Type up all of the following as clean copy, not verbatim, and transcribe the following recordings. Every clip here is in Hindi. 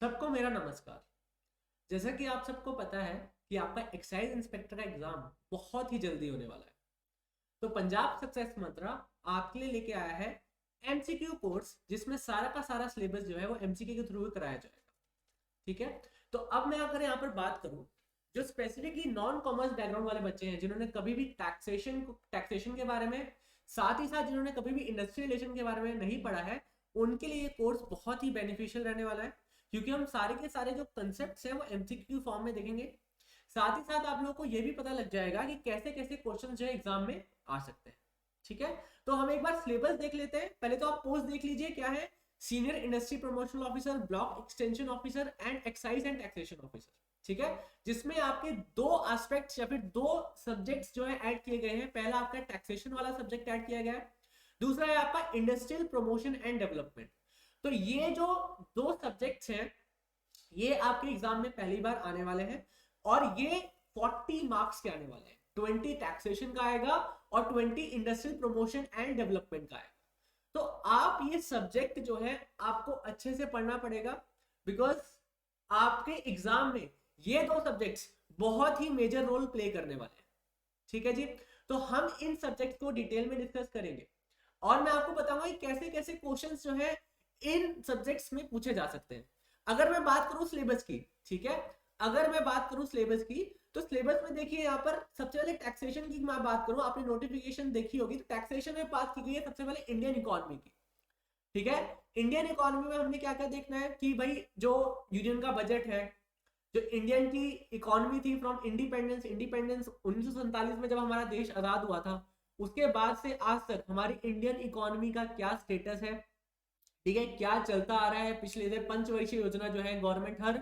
सबको मेरा नमस्कार। जैसा कि आप सबको पता है कि आपका एक्साइज इंस्पेक्टर का एग्जाम बहुत ही जल्दी होने वाला है। तो पंजाब सक्सेस मंत्रा आपके लिए लेके आया है एमसीक्यू कोर्स, जिसमें सारा का सारा सिलेबस जो है वो एमसीक्यू के थ्रू कराया जाएगा। ठीक है। तो अब मैं अगर यहाँ पर बात करूं, जो स्पेसिफिकली नॉन कॉमर्स बैकग्राउंड वाले बच्चे हैं, जिन्होंने कभी भी टैक्सेशन के बारे में, साथ ही साथ जिन्होंने कभी भी इंडस्ट्री रिलेशन के बारे में नहीं पढ़ा है, उनके लिए ये कोर्स बहुत ही बेनिफिशियल रहने वाला है। क्योंकि हम सारे के सारे जो कंसेप्ट हैं वो एमसीक्यू फॉर्म में देखेंगे। साथ ही साथ आप लोगों को ये भी पता लग जाएगा कि कैसे कैसे क्वेश्चन जो है एग्जाम में आ सकते हैं। ठीक है। तो हम एक बार सिलेबस देख लेते हैं। पहले तो आप पोस्ट देख लीजिए क्या है। Senior industry promotional officer, block extension officer and excise and taxation officer. ठीक है। जिसमें आपके दो एस्पेक्ट्स या फिर दो सब्जेक्ट्स जो है ऐड किए गए हैं। पहला आपका टैक्सेशन वाला सब्जेक्ट ऐड किया गया है, दूसरा है आपका इंडस्ट्रियल प्रमोशन एंड डेवलपमेंट। तो ये जो दो सब्जेक्ट्स हैं, ये आपके एग्जाम में पहली बार आने वाले हैं। और ये 40 मार्क्स के आने वाले हैं। 20 टैक्सेशन का आएगा और 20 इंडस्ट्रियल प्रमोशन एंड डेवलपमेंट का आएगा। तो आप ये सब्जेक्ट जो है आपको अच्छे से पढ़ना पड़ेगा, बिकॉज आपके एग्जाम में ये दो सब्जेक्ट्स बहुत ही मेजर रोल प्ले करने वाले हैं। ठीक है जी। तो हम इन सब्जेक्ट को डिटेल में डिस्कस करेंगे और मैं आपको बताऊंगा कि कैसे कैसे क्वेश्चंस जो है इन सब्जेक्ट्स में पूछे जा सकते हैं। अगर मैं बात करूं सिलेबस की, ठीक है, अगर मैं बात करूं सिलेबस की, तो सिलेबस में देखिए यहाँ पर सबसे पहले टैक्सेशन की मैं बात करूं, आपने नोटिफिकेशन देखी होगी, तो टैक्सेशन में बात की गई है सबसे पहले इंडियन इकोनॉमी की। ठीक है। इंडियन इकोनॉमी में हमने क्या क्या देखना है कि भाई जो यूनियन का बजट है, जो इंडियन की इकोनॉमी थी फ्रॉम इंडिपेंडेंस इंडिपेंडेंस 1947 में जब हमारा देश आजाद हुआ था, उसके बाद से आज तक हमारी इंडियन इकोनॉमी का क्या स्टेटस है। ठीक है, क्या चलता आ रहा है। पिछले से पंचवर्षीय योजना जो है, गवर्नमेंट हर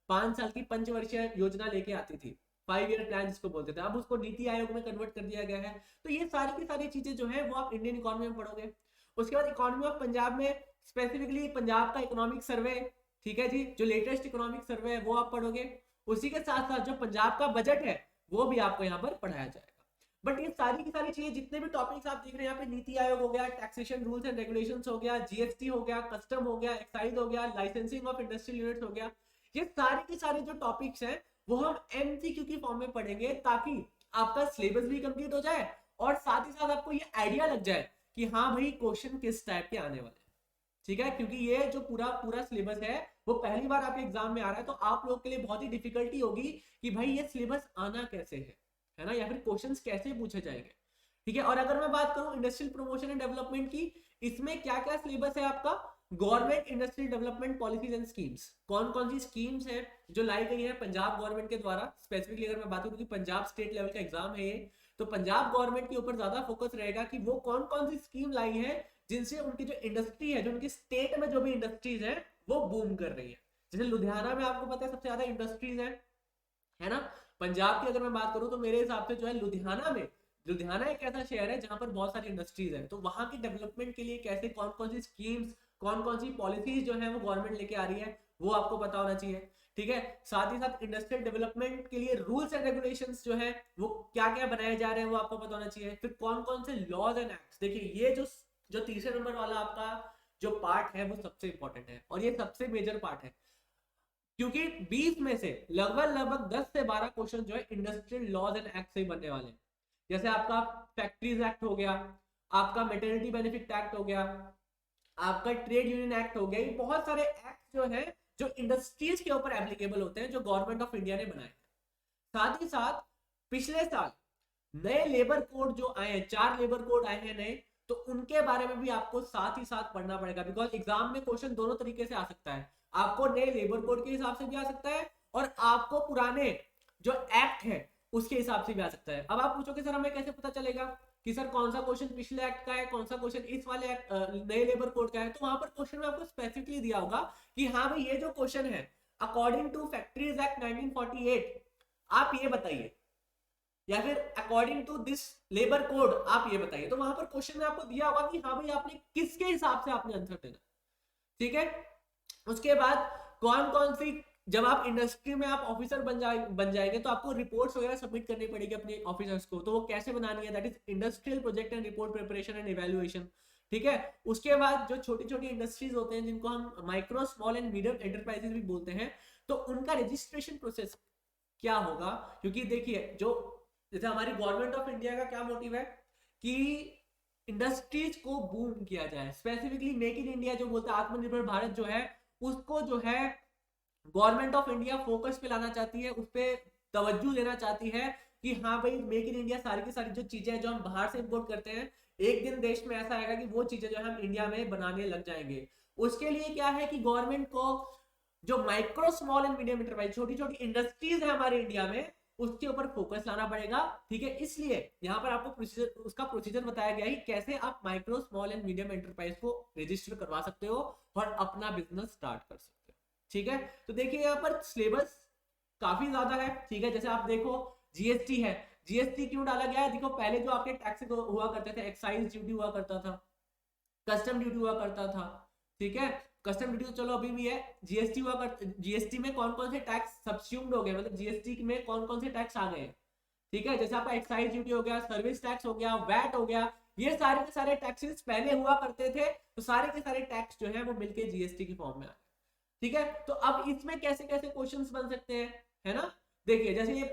5 साल की पंचवर्षीय योजना लेके आती थी, 5 ईयर प्लान जिसको बोलते थे, अब उसको नीति आयोग में कन्वर्ट कर दिया गया है। तो ये सारी की सारी चीजें जो है वो आप इंडियन इकोनॉमी में पढ़ोगे। उसके बाद इकोनॉमी ऑफ पंजाब में स्पेसिफिकली पंजाब का इकोनॉमिक सर्वे, ठीक है जी, जो लेटेस्ट इकोनॉमिक सर्वे है वो आप पढ़ोगे। उसी के साथ साथ जो पंजाब का बजट है वो भी आपको यहाँ पर पढ़ाया जाएगा। बट ये सारी की सारी चीजें, जितने भी टॉपिक्स आप देख रहे हैं यहाँ पे, नीति आयोग हो गया, टैक्सेशन रूल्स एंड रेगुलेशंस हो गया, जीएसटी हो गया, कस्टम हो गया, एक्साइज हो गया, लाइसेंसिंग ऑफ इंडस्ट्रियल यूनिट्स हो गया, ये सारे के सारे जो टॉपिक्स हैं वो हम एमसीक्यू की फॉर्म में पढ़ेंगे, ताकि आपका सिलेबस भी कंप्लीट हो जाए और साथ ही साथ आपको ये आइडिया लग जाए कि हाँ भाई क्वेश्चन किस टाइप के आने वाले हैं। ठीक है। क्योंकि ये जो पूरा पूरा सिलेबस है वो पहली बार आपके एग्जाम में आ रहा है, तो आप लोग के लिए बहुत ही डिफिकल्टी होगी कि भाई ये सिलेबस आना कैसे है ना, या फिर क्वेश्चंस कैसे पूछे जाएंगे। ठीक है। और अगर मैं बात करूं इंडस्ट्रियल प्रमोशन एंड डेवलपमेंट की, इसमें क्या क्या सिलेबस है आपका। Government industrial development policies and schemes, कौन कौन सी स्कीम्स हैं जो लाई गई है पंजाब गवर्नमेंट के द्वारा। स्पेसिफिकली अगर मैं बात करूं कि पंजाब स्टेट लेवल का एग्जाम है ये, तो पंजाब गवर्नमेंट के ऊपर ज्यादा फोकस रहेगा कि वो कौन कौन सी स्कीम लाई है जिनसे उनकी जो इंडस्ट्री है, जो उनकी स्टेट में जो भी इंडस्ट्रीज है वो बूम कर रही है। जैसे लुधियाना में आपको पता है सबसे ज्यादा इंडस्ट्रीज है ना। पंजाब की अगर मैं बात करूं तो मेरे हिसाब से जो है लुधियाना में, लुधियाना एक ऐसा शहर है जहां पर बहुत सारी इंडस्ट्रीज है, तो वहां की डेवलपमेंट के लिए कैसे कौन कौन सी स्कीम्स, कौन कौन सी पॉलिसीज जो है वो गवर्नमेंट लेके आ रही है, वो आपको पता होना चाहिए। ठीक है। साथ ही साथ इंडस्ट्रियल डेवलपमेंट के लिए रूल्स एंड रेगुलेशंस जो है वो क्या क्या बनाए जा रहे हैं वो आपको पता होना चाहिए। फिर कौन कौन से लॉज एंड एक्ट्स, देखिए ये जो जो तीसरे नंबर वाला आपका जो पार्ट है वो सबसे इंपॉर्टेंट है और ये सबसे मेजर पार्ट है, क्योंकि 20 में से लगभग लगभग 10 से 12 क्वेश्चन जो है इंडस्ट्रियल लॉज एंड एक्ट से ही बनने वाले हैं। जैसे आपका फैक्ट्रीज एक्ट हो गया, आपका मेटर्निटी बेनिफिट एक्ट हो गया, आपका ट्रेड यूनियन एक्ट हो गया, ये बहुत सारे एक्ट जो है जो इंडस्ट्रीज के ऊपर एप्लीकेबल होते हैं, जो गवर्नमेंट ऑफ इंडिया ने बनाए हैं। साथ ही साथ पिछले साल नए लेबर कोड जो आए हैं, 4 लेबर कोड आए हैं नए, तो उनके बारे में भी आपको साथ ही साथ पढ़ना पड़ेगा, बिकॉज एग्जाम में क्वेश्चन दोनों तरीके से आ सकता है। आपको नए लेबर कोड के हिसाब से भी आ सकता है और आपको पुराने जो एक्ट है उसके हिसाब से भी आ सकता है। अब आप पूछोगे सर हमें कैसे पता चलेगा कि सर कौन सा क्वेश्चन पिछले एक्ट का है, कौन सा क्वेश्चन इस वाले एक्ट नए लेबर कोड का है। तो वहां पर क्वेश्चन में आपको स्पेसिफिकली दिया होगा कि हाँ भाई ये जो क्वेश्चन है अकॉर्डिंग टू फैक्ट्रीज एक्ट 1948 आप ये बताइए, या फिर according to this labour code आप ये बताइए। तो वहां पर क्वेश्चन में आपको दिया होगा कि हाँ भाई आपने किसके हिसाब से आपने आंसर देना। ठीक है। उसके बाद कौन कौन सी, जब आप इंडस्ट्री में आप ऑफिसर बन जाएंगे तो आपको रिपोर्ट्स वगैरह सबमिट करनी पड़ेगी अपने ऑफिसर्स को, तो वो कैसे बनानी है, that is industrial project and report preparation and evaluation. ठीक है। उसके बाद जो छोटी छोटी इंडस्ट्रीज होते हैं जिनको हम micro small and medium enterprises भी बोलते हैं, तो उनका रजिस्ट्रेशन प्रोसेस क्या होगा, क्योंकि देखिए जो जैसे हमारी गवर्नमेंट ऑफ इंडिया का क्या मोटिव है कि इंडस्ट्रीज को बूम किया जाए, स्पेसिफिकली मेक इन इंडिया जो बोलता है, आत्मनिर्भर भारत जो है उसको जो है गवर्नमेंट ऑफ इंडिया फोकस पे लाना चाहती है, उस पर तवज्जो देना चाहती है कि हाँ भाई मेक इन इंडिया सारी की सारी जो चीजें जो हम बाहर से इंपोर्ट करते हैं, एक दिन देश में ऐसा आएगा कि वो चीजें जो है हम इंडिया में बनाने लग जाएंगे। उसके लिए क्या है कि गवर्नमेंट को जो micro small and medium enterprise छोटी छोटी इंडस्ट्रीज है हमारे इंडिया में, उसके ऊपर फोकस लाना पड़ेगा। ठीक है, इसलिए यहाँ पर आपको प्रोसीजर, उसका प्रोसीजर बताया गया है कैसे आप micro small and medium enterprise को रजिस्टर करवा सकते हो और अपना बिजनेस स्टार्ट कर सकते हो। ठीक है, तो देखिए यहाँ पर सिलेबस काफी ज्यादा है। ठीक है, जैसे आप देखो जीएसटी है, जीएसटी क्यों डाला गया है, देखो पहले जो आपके टैक्स हुआ करते थे, एक्साइज ड्यूटी हुआ करता था, कस्टम ड्यूटी हुआ करता था। ठीक है, कस्टम ड्यूटी तो चलो अभी भी है, जीएसटी हुआ कर, जीएसटी में कौन कौन से टैक्स सब्स्यूम्ड हो गए, मतलब जीएसटी में कौन कौन से टैक्स आ गए। ठीक है, जैसे आपका एक्साइज ड्यूटी हो गया, सर्विस टैक्स हो गया, वैट हो गया, ये सारे के सारे टैक्सेस पहले हुआ करते थे, तो सारे के सारे टैक्स जो है वो मिलके जीएसटी की फॉर्म में आ गए। ठीक है, तो अब इसमें कैसे कैसे क्वेश्चंस बन सकते हैं, है ना। देखिए जैसे ये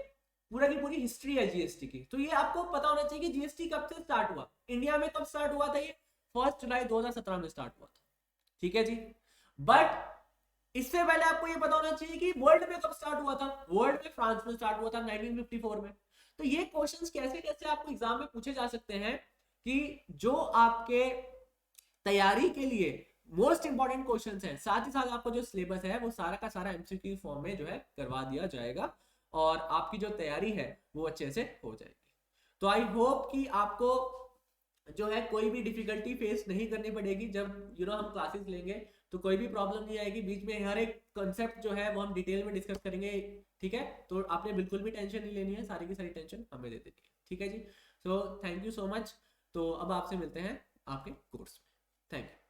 पूरा की पूरी हिस्ट्री है जीएसटी की, तो ये आपको पता होना चाहिए कि जीएसटी कब से स्टार्ट हुआ, इंडिया में कब स्टार्ट हुआ था, ये 1 जुलाई 2017 में स्टार्ट हुआ था। ठीक है जी, बट इससे पहले आपको ये पता होना चाहिए कि वर्ल्ड में कब स्टार्ट हुआ था, वर्ल्ड में फ्रांस में स्टार्ट हुआ था 1954 में। तो ये क्वेश्चंस कैसे कैसे आपको एग्जाम में पूछे जा सकते हैं कि जो आपके तैयारी के लिए मोस्ट इंपॉर्टेंट क्वेश्चंस हैं, साथ ही साथ आपको जो सिलेबस है वो सारा का सारा एमसीक्यू फॉर्म में जो है करवा दिया जाएगा और आपकी जो तैयारी है वो अच्छे से हो जाएगी। तो आई होप कि आपको जो है कोई भी डिफिकल्टी फेस नहीं करनी पड़ेगी जब हम क्लासेस लेंगे, तो कोई भी प्रॉब्लम नहीं आएगी। बीच में हर एक कंसेप्ट जो है वो हम डिटेल में डिस्कस करेंगे। ठीक है, तो आपने बिल्कुल भी टेंशन नहीं लेनी है, सारी की सारी टेंशन हमें दे देनी है। ठीक है जी, so thank you so much. तो अब आपसे मिलते हैं आपके कोर्स में। Thank you.